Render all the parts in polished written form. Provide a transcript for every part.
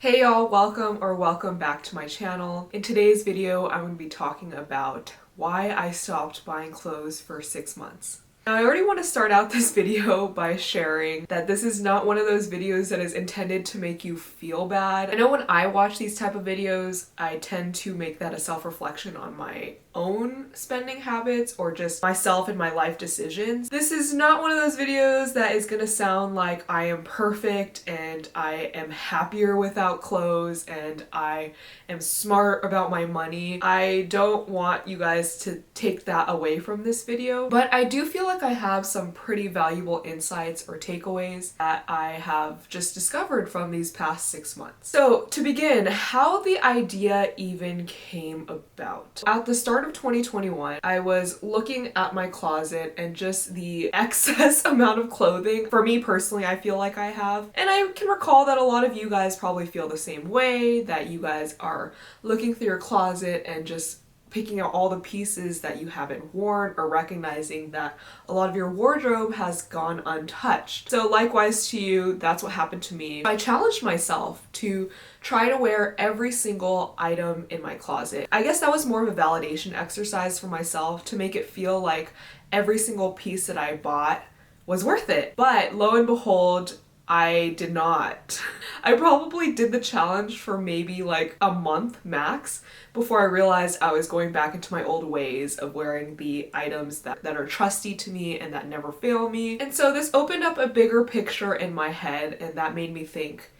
Hey y'all, welcome back to my channel. In today's video, I'm going to be talking about why I stopped buying clothes for 6 months. Now, I already want to start out this video by sharing that this is not one of those videos that is intended to make you feel bad. I know when I watch these type of videos, I tend to make that a self-reflection on my own spending habits or just myself and my life decisions. This is not one of those videos that is gonna sound like I am perfect and I am happier without clothes and I am smart about my money. I don't want you guys to take that away from this video, but I do feel like I have some pretty valuable insights or takeaways that I have just discovered from these past 6 months. So to begin, how the idea even came about. At the start of 2021, I was looking at my closet and just the excess amount of clothing, for me personally, I feel like I have. And I can recall that a lot of you guys probably feel the same way, that you guys are looking through your closet and just picking out all the pieces that you haven't worn or recognizing that a lot of your wardrobe has gone untouched. So likewise to you, that's what happened to me. I challenged myself to try to wear every single item in my closet. I guess that was more of a validation exercise for myself to make it feel like every single piece that I bought was worth it. But lo and behold, I did not. I probably did the challenge for maybe like a month max before I realized I was going back into my old ways of wearing the items that are trusty to me and that never fail me. And so this opened up a bigger picture in my head, and that made me think,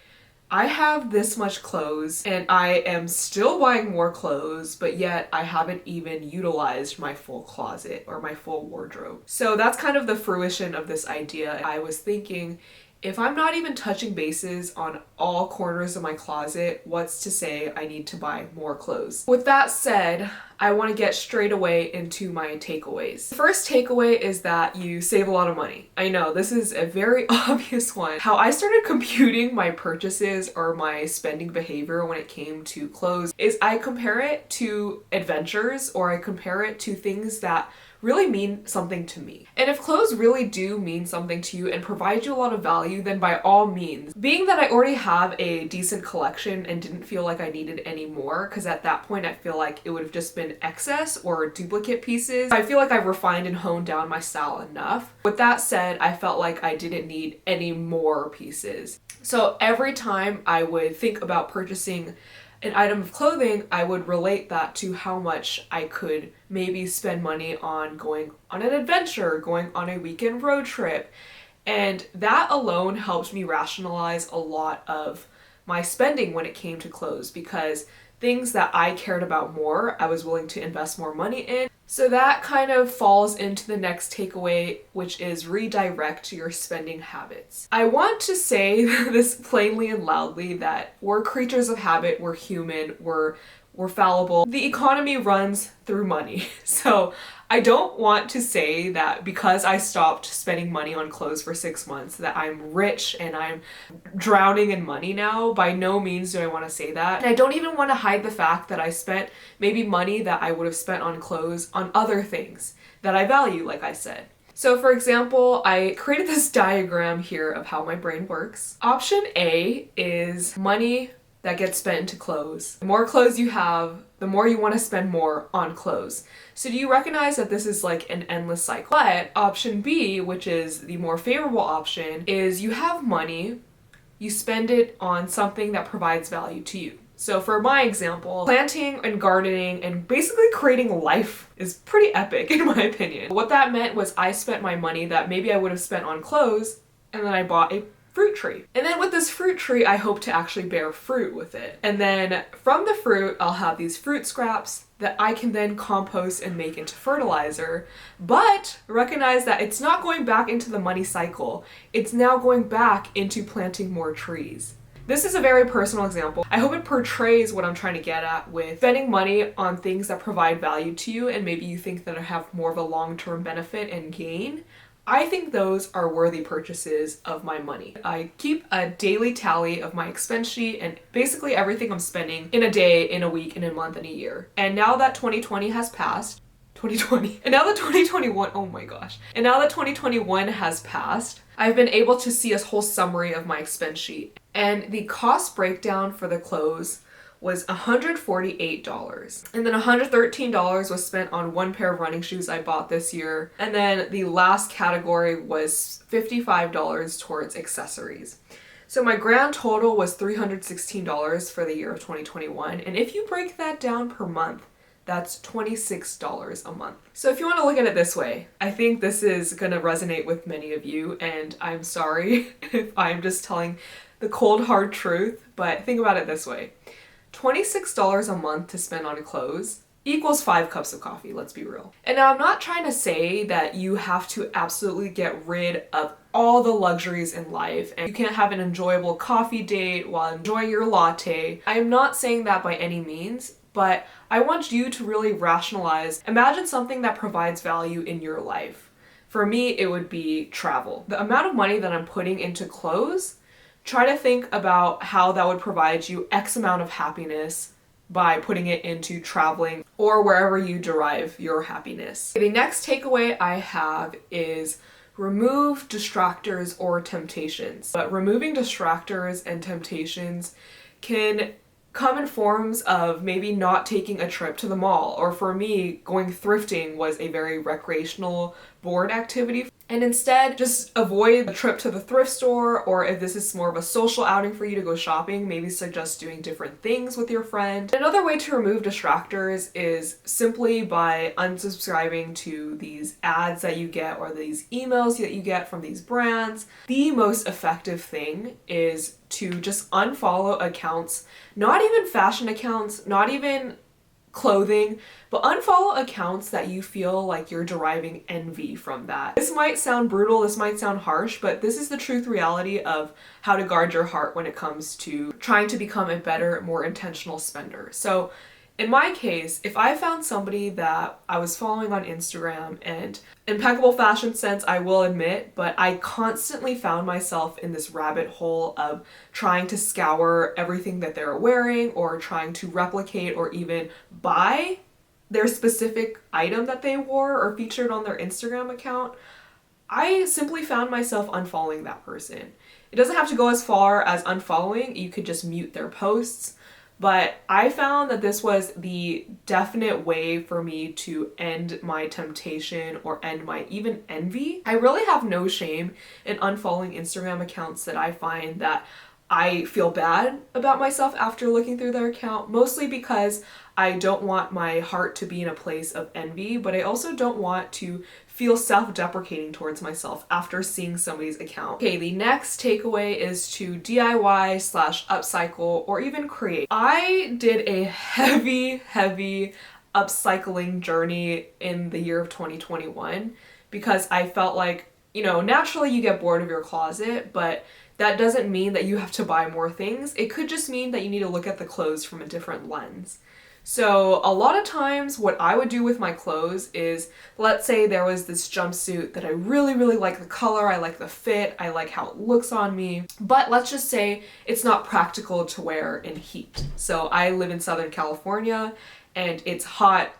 I have this much clothes and I am still buying more clothes, but yet I haven't even utilized my full closet or my full wardrobe. So that's kind of the fruition of this idea. I was thinking, if I'm not even touching bases on all corners of my closet, what's to say I need to buy more clothes? With that said, I want to get straight away into my takeaways. The first takeaway is that you save a lot of money. I know this is a very obvious one. How I started computing my purchases or my spending behavior when it came to clothes is I compare it to adventures, or I compare it to things that really mean something to me. And if clothes really do mean something to you and provide you a lot of value, then by all means. Being that I already have a decent collection and didn't feel like I needed any more, because at that point I feel like it would have just been excess or duplicate pieces, I feel like I've refined and honed down my style enough. With that said, I felt like I didn't need any more pieces. So every time I would think about purchasing an item of clothing, I would relate that to how much I could maybe spend money on going on an adventure, going on a weekend road trip. And that alone helped me rationalize a lot of my spending when it came to clothes, because things that I cared about more, I was willing to invest more money in. So that kind of falls into the next takeaway, which is redirect your spending habits. I want to say this plainly and loudly that we're creatures of habit, we're human, we're fallible. The economy runs through money. So I don't want to say that because I stopped spending money on clothes for 6 months that I'm rich and I'm drowning in money now. By no means do I want to say that. And I don't even want to hide the fact that I spent maybe money that I would have spent on clothes on other things that I value, like I said. So for example, I created this diagram here of how my brain works. Option A is money that gets spent into clothes. The more clothes you have, the more you want to spend more on clothes. So do you recognize that this is like an endless cycle? But option B, which is the more favorable option, is you have money, you spend it on something that provides value to you. So for my example, planting and gardening and basically creating life is pretty epic in my opinion. What that meant was I spent my money that maybe I would have spent on clothes, and then I bought a fruit tree. And then with this fruit tree, I hope to actually bear fruit with it. And then from the fruit, I'll have these fruit scraps that I can then compost and make into fertilizer. But recognize that it's not going back into the money cycle. It's now going back into planting more trees. This is a very personal example. I hope it portrays what I'm trying to get at with spending money on things that provide value to you and maybe you think that have more of a long-term benefit and gain. I think those are worthy purchases of my money. I keep a daily tally of my expense sheet and basically everything I'm spending in a day, in a week, in a month, in a year. And now that 2020 has passed, 2020. And now that 2021, oh my gosh. And now that 2021 has passed, I've been able to see a whole summary of my expense sheet. And the cost breakdown for the clothes was $148. And then $113 was spent on one pair of running shoes I bought this year. And then the last category was $55 towards accessories. So my grand total was $316 for the year of 2021. And if you break that down per month, that's $26 a month. So if you want to look at it this way, I think this is going to resonate with many of you, and I'm sorry if I'm just telling the cold hard truth, but think about it this way. $26 a month to spend on clothes equals 5 cups of coffee, let's be real. And now I'm not trying to say that you have to absolutely get rid of all the luxuries in life and you can't have an enjoyable coffee date while enjoying your latte. I am not saying that by any means, but I want you to really rationalize. Imagine something that provides value in your life. For me, it would be travel. The amount of money that I'm putting into clothes, try to think about how that would provide you X amount of happiness by putting it into traveling or wherever you derive your happiness. The next takeaway I have is remove distractors or temptations. But removing distractors and temptations can come in forms of maybe not taking a trip to the mall, or for me, going thrifting was a very recreational, bored activity. And instead, just avoid a trip to the thrift store, or if this is more of a social outing for you to go shopping, maybe suggest doing different things with your friend. Another way to remove distractors is simply by unsubscribing to these ads that you get or these emails that you get from these brands. The most effective thing is to just unfollow accounts, not even fashion accounts, not even clothing, but unfollow accounts that you feel like you're deriving envy from that. This might sound brutal, this might sound harsh, but this is the truth reality of how to guard your heart when it comes to trying to become a better, more intentional spender. So in my case, if I found somebody that I was following on Instagram, and impeccable fashion sense, I will admit, but I constantly found myself in this rabbit hole of trying to scour everything that they're wearing or trying to replicate or even buy their specific item that they wore or featured on their Instagram account, I simply found myself unfollowing that person. It doesn't have to go as far as unfollowing, you could just mute their posts. But I found that this was the definite way for me to end my temptation or end my even envy. I really have no shame in unfollowing Instagram accounts that I find that I feel bad about myself after looking through their account, mostly because I don't want my heart to be in a place of envy, but I also don't want to feel self-deprecating towards myself after seeing somebody's account. Okay, the next takeaway is to DIY/upcycle or even create. I did a heavy upcycling journey in the year of 2021 because I felt like, naturally you get bored of your closet, but that doesn't mean that you have to buy more things. It could just mean that you need to look at the clothes from a different lens. So a lot of times what I would do with my clothes is, let's say there was this jumpsuit that I really like the color, I like the fit, I like how it looks on me, but let's just say it's not practical to wear in heat. So I live in Southern California and it's hot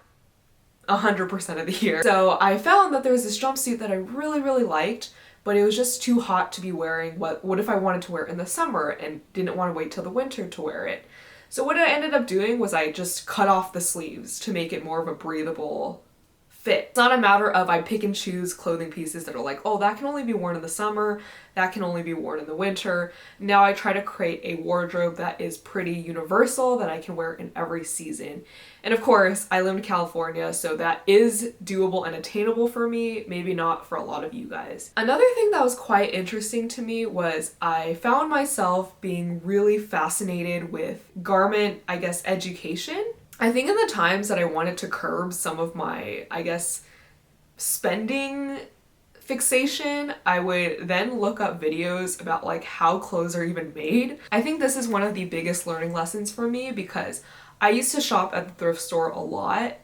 100% of the year. So I found that there was this jumpsuit that I really liked, but it was just too hot to be wearing. What if I wanted to wear it in the summer and didn't want to wait till the winter to wear it? So what I ended up doing was I just cut off the sleeves to make it more of a breathable fit. It's not a matter of I pick and choose clothing pieces that are like, oh, that can only be worn in the summer, that can only be worn in the winter. Now I try to create a wardrobe that is pretty universal, that I can wear in every season. And of course, I live in California, so that is doable and attainable for me, maybe not for a lot of you guys. Another thing that was quite interesting to me was I found myself being really fascinated with garment, education. I think in the times that I wanted to curb some of my, spending fixation, I would then look up videos about how clothes are even made. I think this is one of the biggest learning lessons for me because I used to shop at the thrift store a lot,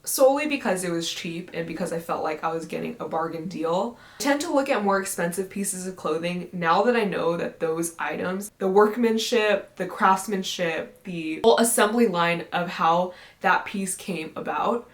solely because it was cheap and because I felt like I was getting a bargain deal. I tend to look at more expensive pieces of clothing now that I know that those items, the workmanship, the craftsmanship, the whole assembly line of how that piece came about,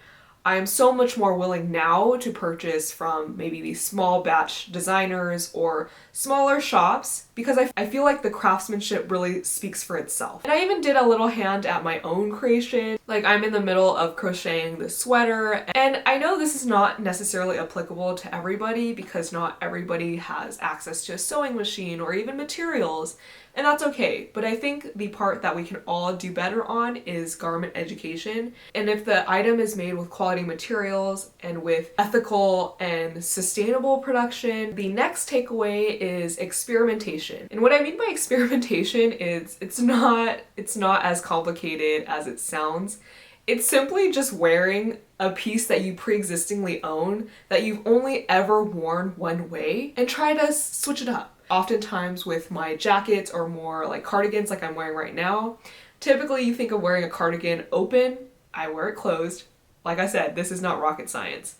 I am so much more willing now to purchase from maybe these small batch designers or smaller shops because I feel like the craftsmanship really speaks for itself. And I even did a little hand at my own creation. Like I'm in the middle of crocheting this sweater, and I know this is not necessarily applicable to everybody because not everybody has access to a sewing machine or even materials. And that's okay, but I think the part that we can all do better on is garment education. And if the item is made with quality materials and with ethical and sustainable production, the next takeaway is experimentation. And what I mean by experimentation is it's not as complicated as it sounds. It's simply just wearing a piece that you pre-existingly own that you've only ever worn one way and try to switch it up. Oftentimes with my jackets or more like cardigans like I'm wearing right now, typically you think of wearing a cardigan open, I wear it closed. Like I said, this is not rocket science.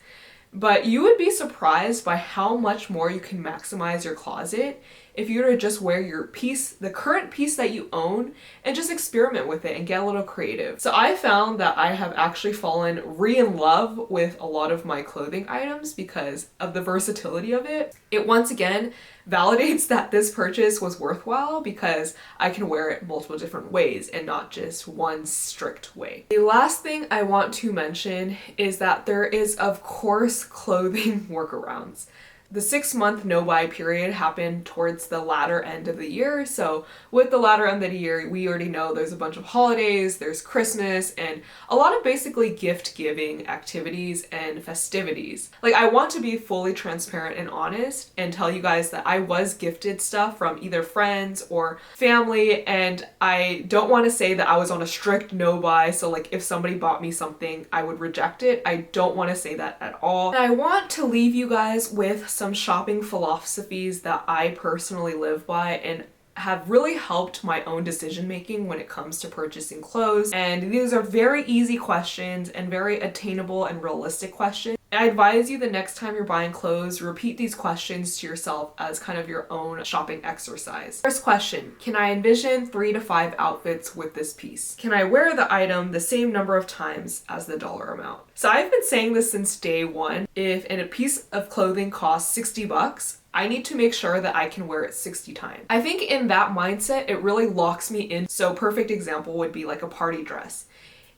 But you would be surprised by how much more you can maximize your closet if you were to just wear your piece, the current piece that you own, and just experiment with it and get a little creative. So I found that I have actually fallen in love with a lot of my clothing items because of the versatility of it. It once again validates that this purchase was worthwhile because I can wear it multiple different ways and not just one strict way. The last thing I want to mention is that there is, of course, clothing workarounds. The 6-month no-buy period happened towards the latter end of the year. So with the latter end of the year, we already know there's a bunch of holidays, there's Christmas, and a lot of basically gift-giving activities and festivities. Like I want to be fully transparent and honest and tell you guys that I was gifted stuff from either friends or family, and I don't want to say that I was on a strict no-buy. So like if somebody bought me something, I would reject it. I don't want to say that at all. And I want to leave you guys with some shopping philosophies that I personally live by and have really helped my own decision making when it comes to purchasing clothes. And these are very easy questions and very attainable and realistic questions. I advise you the next time you're buying clothes, repeat these questions to yourself as kind of your own shopping exercise. First question, can I envision 3 to 5 outfits with this piece? Can I wear the item the same number of times as the dollar amount? So I've been saying this since day one. If a piece of clothing costs $60, I need to make sure that I can wear it 60 times. I think in that mindset, it really locks me in. So perfect example would be like a party dress.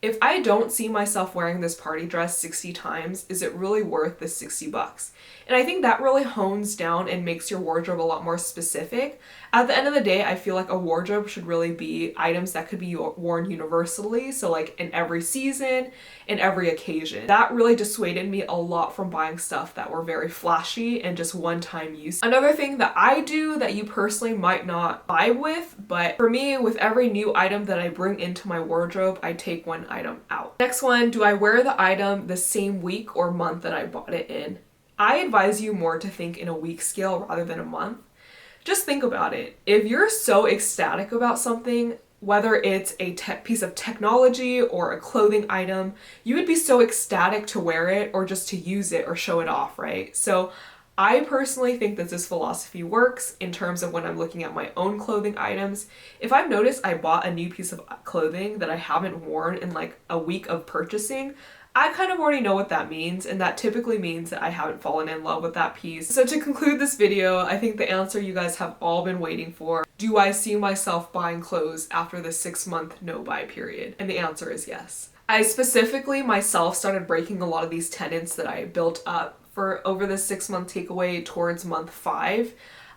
If I don't see myself wearing this party dress 60 times, is it really worth the $60? And I think that really hones down and makes your wardrobe a lot more specific. At the end of the day, I feel like a wardrobe should really be items that could be worn universally. So like in every season, in every occasion. That really dissuaded me a lot from buying stuff that were very flashy and just one-time use. Another thing that I do that you personally might not vibe with, but for me, with every new item that I bring into my wardrobe, I take one item out. Next one, do I wear the item the same week or month that I bought it in? I advise you more to think in a week scale rather than a month. Just think about it. If you're so ecstatic about something, whether it's a piece of technology or a clothing item, you would be so ecstatic to wear it or just to use it or show it off, right? So I personally think that this philosophy works in terms of when I'm looking at my own clothing items. If I've noticed I bought a new piece of clothing that I haven't worn in like a week of purchasing, I kind of already know what that means, and that typically means that I haven't fallen in love with that piece. So to conclude this video, I think the answer you guys have all been waiting for, do I see myself buying clothes after the 6-month no-buy period? And the answer is yes. I specifically myself started breaking a lot of these tenets that I built up for over the 6-month takeaway towards month 5.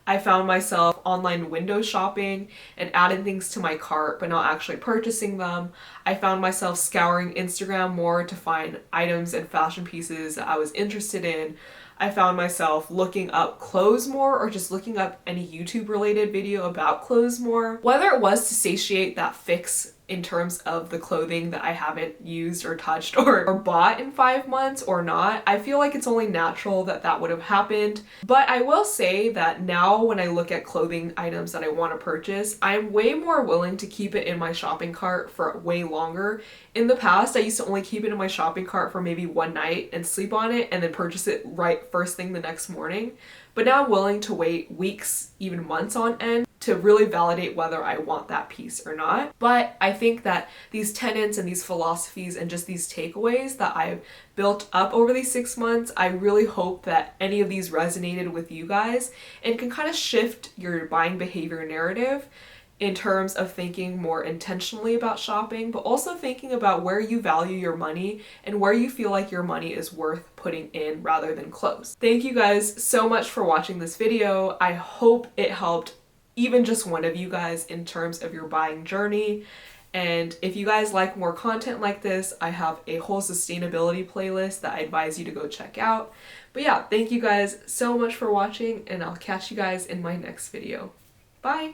I found myself online window shopping and adding things to my cart but not actually purchasing them. I found myself scouring Instagram more to find items and fashion pieces that I was interested in. I found myself looking up clothes more or just looking up any YouTube related video about clothes more. Whether it was to satiate that fix in terms of the clothing that I haven't used or touched or bought in 5 months or not, I feel like it's only natural that that would have happened. But I will say that now when I look at clothing items that I want to purchase, I'm way more willing to keep it in my shopping cart for way longer. In the past, I used to only keep it in my shopping cart for maybe one night and sleep on it and then purchase it right like first thing the next morning, but now I'm willing to wait weeks, even months on end to really validate whether I want that piece or not. But I think that these tenets and these philosophies and just these takeaways that I've built up over these 6 months, I really hope that any of these resonated with you guys and can kind of shift your buying behavior narrative in terms of thinking more intentionally about shopping, but also thinking about where you value your money and where you feel like your money is worth putting in rather than close. Thank you guys so much for watching this video. I hope it helped even just one of you guys in terms of your buying journey. And if you guys like more content like this, I have a whole sustainability playlist that I advise you to go check out. But yeah, thank you guys so much for watching, and I'll catch you guys in my next video. Bye!